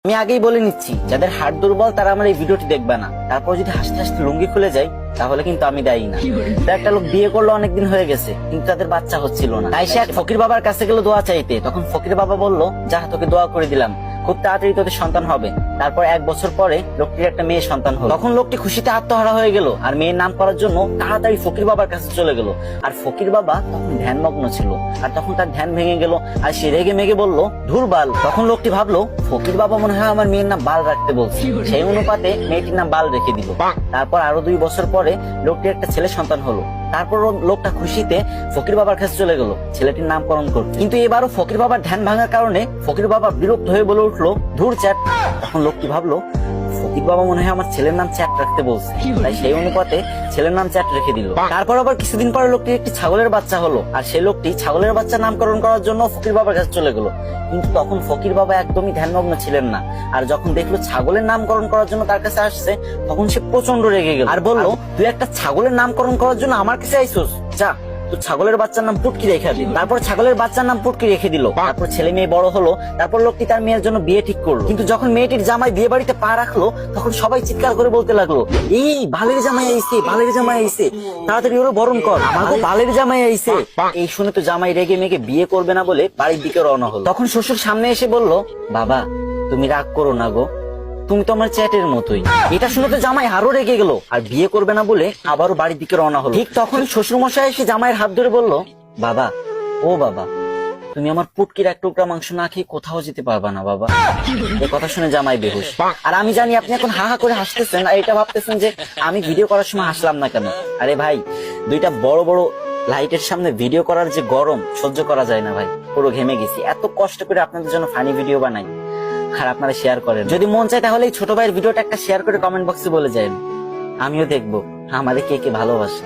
আমি আগেই বলে নিচ্ছি, যাদের হাড় দুর্বল তারা আমার এই ভিডিওটি দেখবে না। তারপর যদি হাসতে হাসতে লুঙ্গি খুলে যায় তাহলে কিন্তু আমি দায়ী না। তো একটা লোক বিয়ে করলো, অনেকদিন হয়ে গেছে, কিন্তু তাদের বাচ্চা হচ্ছিল না। তাই সে এক ফকির বাবার কাছে গেল দোয়া চাইতে। তখন ফকির বাবা বলল, যা তোকে দোয়া করে দিলাম, খুব তাড়াতাড়ি তোদের সন্তান হবে। তারপর 1 বছর পরে লোকটির একটা মেয়ে সন্তান হলো। তখন লোকটি খুশিতে আত্মহারা হয়ে গেল আর মেয়ের নাম করার জন্য তাড়াতাড়ি ফকির বাবার কাছে চলে গেল। আর ফকির বাবা তখন ধ্যানমগ্ন ছিল, আর তখন তার ধ্যান ভেঙে গেল আর সে রেগে মেগে বলল, ধুর বাল। তখন লোকটি ভাবলো, ফকির বাবা মনে হয় আমার মেয়ের নাম বাল রাখতে বলছে। সেই অনুপাতে মেয়েটির নাম বাল রেখে দিল। তারপর আরো 2 বছর পরে লোকটির একটা ছেলে সন্তান হলো। তারপর লোকটা খুশিতে ফকির বাবার কাছে চলে গেল ছেলেটির নামকরণ করতে। কিন্তু এবারও ফকির বাবার ধ্যান ভাঙার কারণে ফকির বাবা বিরক্ত হয়ে বলে উঠলো, ধুর চ্যাট। তখন লোকটি ভাবলো, ফকির বাবা মনে হয় আমার ছেলের নাম চ্যাট রাখতে বলছে, তাই সেই অনুপাতে ছেলের নাম চ্যাট রেখে দিল। তারপর আবার কিছুদিন পরে লোকটির একটি ছাগলের বাচ্চা হলো, আর সেই লোকটি ছাগলের বাচ্চা নামকরণ করার জন্য ফকির বাবার কাছে চলে গেল। কিন্তু তখন ফকির বাবা একদমই ধ্যানমগ্ন ছিলেন না, আর যখন দেখলো ছাগলের নামকরণ করার জন্য তার কাছে আসছে, তখন সে প্রচন্ড রেগে গেল আর বলল, তুই একটা ছাগলের নামকরণ করার জন্য আমার কাছে আইসোস, যা তো ছাগলের বাচ্চার নাম পুটকি রেখে দিল। তারপর ছাগলের বাচ্চার নাম পুটকি রেখে দিল। তারপর ছেলে মেয়ে বড় হলো। তারপর লোকটি তার মেয়ের জন্য বিয়ে ঠিক করলো। কিন্তু যখন মেয়েটির জামাই বিয়ে বাড়িতে পা রাখলো, তখন সবাই চিৎকার করে বলতে লাগলো, এই বালের জামাই আইছে, বালের জামাই আইছে, তাড়াতাড়ি ওরা বরণ কর, আমাকে বালের জামাই আইছে। এই শুনে তো জামাই রেগে মেগে বিয়ে করবে না বলে বাড়ির দিকে রওনা হলো। তখন শ্বশুর সামনে এসে বলল, বাবা তুমি রাগ করো না গো, তুমি তো আমার চ্যাটের মতোই। এটা শুনে তো জামাই আরো রেগে গেল আর বিয়ে করবে না বলে আবারও বাড়ির দিকে রওনা হলো। ঠিক তখন শ্বশুর মশাই এসে জামাইয়ের হাত ধরে বলল, বাবা ও বাবা, তুমি আমার পুটকির এক টুকরা মাংস না খেয়ে কোথাও যেতে পারবা না বাবা। এই কথা শুনে জামাই বেহুশ। আর আমি জানি আপনি এখন হা হা করে হাসতেছেন আর এটা ভাবতেছেন যে আমি ভিডিও করার সময় হাসলাম না কেন। আরে ভাই, 2টা বড় বড় লাইটের সামনে ভিডিও করার যে গরম সহ্য করা যায় না ভাই, পুরো ঘেমে গেছি। এত কষ্ট করে আপনাদের জন্য ফানি ভিডিও বানাই আর আপনারা শেয়ার করেন। যদি মন চায় তাহলে এই ছোট ভাইয়ের ভিডিওটা একটা শেয়ার করে কমেন্ট বক্সে বলে যায়, আমিও দেখবো আমাদের কে কে ভালোবাসে।